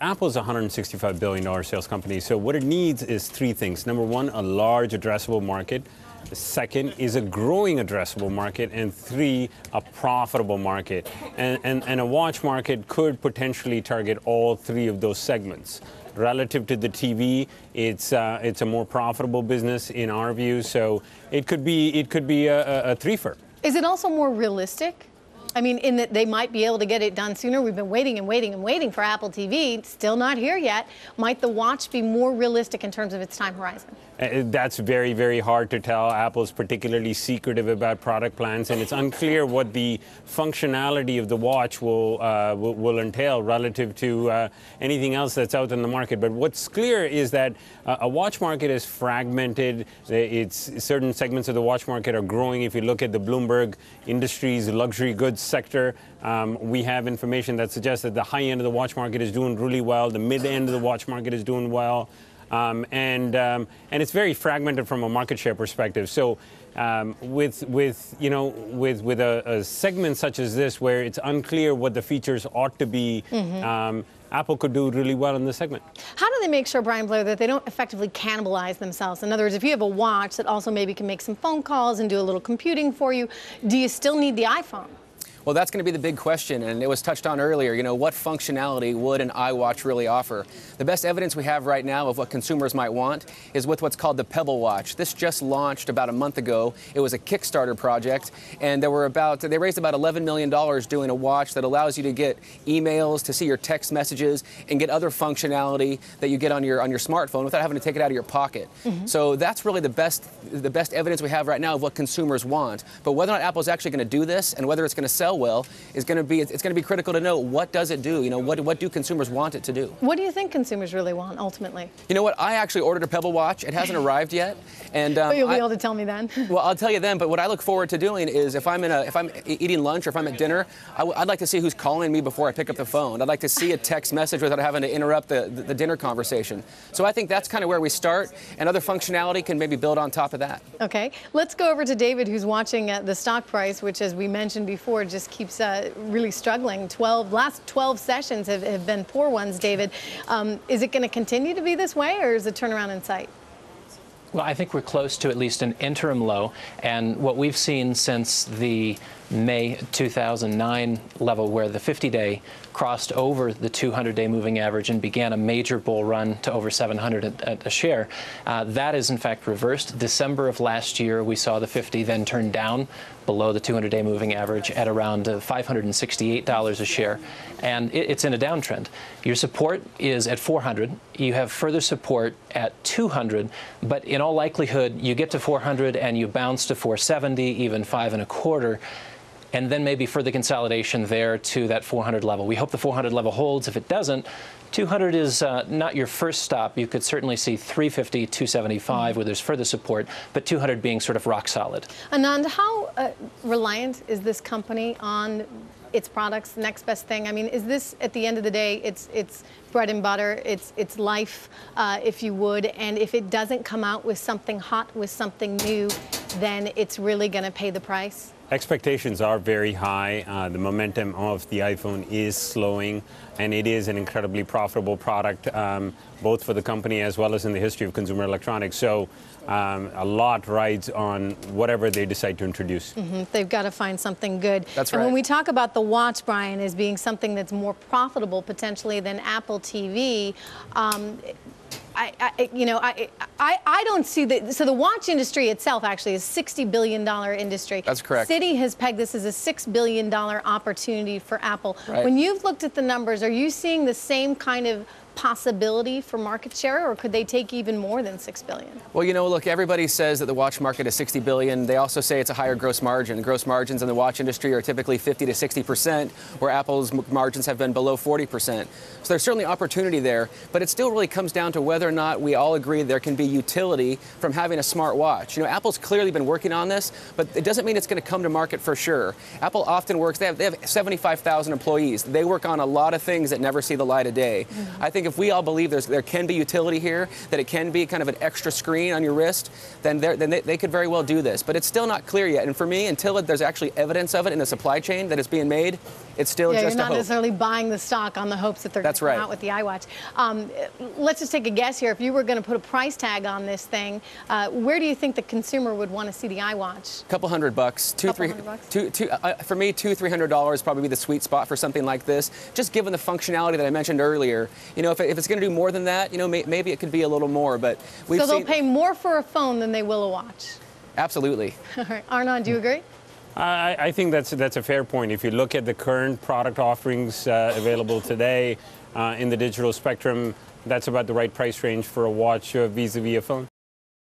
Apple's a $165 billion sales company. So what it needs is three things. Number one, a large addressable market. The second is a growing addressable market. And three, a profitable market. And a watch market could potentially target all three of those segments. Relative to the TV, it's a more profitable business in our view. So it could be a threefer. Is it also more realistic? I mean, in that they might be able to get it done sooner. We've been waiting and waiting and waiting for Apple TV. Still not here yet. Might the watch be more realistic in terms of its time horizon? That's very, very hard to tell. Apple's particularly secretive about product plans, and it's unclear what the functionality of the watch will entail relative to anything else that's out in the market. But what's clear is that a watch market is fragmented. Certain segments of the watch market are growing. If you look at the Bloomberg Industries luxury goods sector, we have information that suggests that the high end of the watch market is doing really well. The mid end of the watch market is doing well. And it's very fragmented from a market share perspective. So with a segment such as this, where it's unclear what the features ought to be, Apple could do really well in this segment. How do they make sure, Brian Blair, that they don't effectively cannibalize themselves? In other words, if you have a watch that also maybe can make some phone calls and do a little computing for you, do you still need the iPhone? Well, that's going to be the big question, and it was touched on earlier. You know, what functionality would an iWatch really offer? The best evidence we have right now of what consumers might want is with what's called the Pebble Watch. This just launched about a month ago. It was a Kickstarter project, and they raised about $11 million doing a watch that allows you to get emails, to see your text messages, and get other functionality that you get on your smartphone without having to take it out of your pocket. So that's really the best evidence we have right now of what consumers want. But whether or not Apple's actually going to do this and whether it's going to sell well it's going to be critical to know what does it do. You know, what do consumers want it to do? What do you think consumers really want ultimately? You know what? I actually ordered a Pebble Watch. It hasn't arrived yet, and but you'll be able to tell me then. Well, I'll tell you then. But what I look forward to doing is if I'm eating lunch or if I'm at dinner, I'd like to see who's calling me before I pick up the phone. I'd like to see a text message without having to interrupt the dinner conversation. So I think that's kind of where we start, and other functionality can maybe build on top of that. Okay, let's go over to David, who's watching the stock price, which, as we mentioned before, just keeps really struggling. Last 12 sessions have been poor ones, David. Is it going to continue to be this way, or is it turnaround in sight? Well, I think we're close to at least an interim low, and what we've seen since the May 2009 level, where the 50-day crossed over the 200-day moving average and began a major bull run to over 700 at a share. That is, in fact, reversed. December of last year, we saw the 50 then turn down below the 200-day moving average at around $568 a share, and it's in a downtrend. Your support is at 400. You have further support at 200, but in all likelihood, you get to 400 and you bounce to 470, even 5.25. And then maybe further consolidation there to that 400 level. We hope the 400 level holds. If it doesn't, 200 is not your first stop. You could certainly see 350, 275 where there's further support, but 200 being sort of rock solid. Anand, how reliant is this company on its products, next best thing? I mean, is this, at the end of the day, it's bread and butter, it's life, if you would, and if it doesn't come out with something hot, with something new, then it's really going to pay the price? Expectations are very high. The momentum of the iPhone is slowing, and it is an incredibly profitable product, both for the company as well as in the history of consumer electronics. So a lot rides on whatever they decide to introduce. They've got to find something good. That's right. And when we talk about the watch, Brian, as being something that's more profitable potentially than Apple TV, I don't see that. So the watch industry itself actually is a $60 billion industry. That's correct. Citi has pegged this as a $6 billion opportunity for Apple. Right. When you've looked at the numbers, are you seeing the same kind of possibility for market share, or could they take even more than $6 billion? Well, you know, look, everybody says that the watch market is $60 billion. They also say it's a higher gross margin. Gross margins in the watch industry are typically 50 to 60%, where Apple's margins have been below 40%. So there's certainly opportunity there, but it still really comes down to whether or not we all agree there can be utility from having a smart watch. You know, Apple's clearly been working on this, but it doesn't mean it's going to come to market for sure. Apple often works, they have 75,000 employees. They work on a lot of things that never see the light of day. I think if we all believe there can be utility here, that it can be kind of an extra screen on your wrist, then they could very well do this. But it's still not clear yet. And for me, until there's actually evidence of it in the supply chain that it's being made, it's still yeah, just you're a not hope. necessarily buying the stock on the hopes that they're going to come out with the iWatch. Let's just take a guess here. If you were going to put a price tag on this thing, where do you think the consumer would want to see the iWatch? A couple $100, for me, $200-300 probably be the sweet spot for something like this. Just given the functionality that I mentioned earlier, you know, if it's going to do more than that, you know, maybe it could be a little more. But we've so they'll pay more for a phone than they will a watch. Absolutely. All right, Anand, do you agree? I think that's a fair point. If you look at the current product offerings available today in the digital spectrum, that's about the right price range for a watch vis-a-vis a phone.